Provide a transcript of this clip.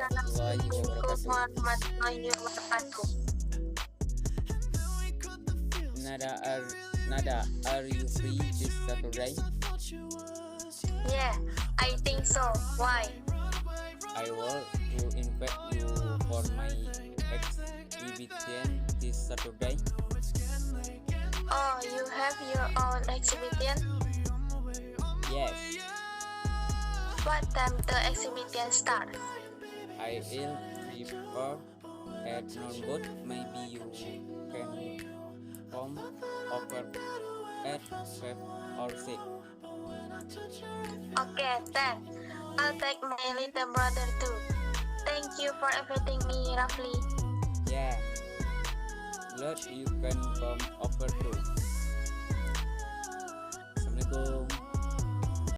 warahmatullahi Assalamualaikum wabarakatuh. warahmatullahi wabarakatuh. Nada, are you free this Saturday? Yeah, I think so. Why? I want to invite you for my exhibition this Saturday. Oh, you have your own exhibition? Yes, What time the exhibition start? I will prepare at noon, but maybe you can come over at 5 or 6. Okay, then. I'll take my little brother too. Thank you for inviting me, Rafli. Yeah, glad you can come over too.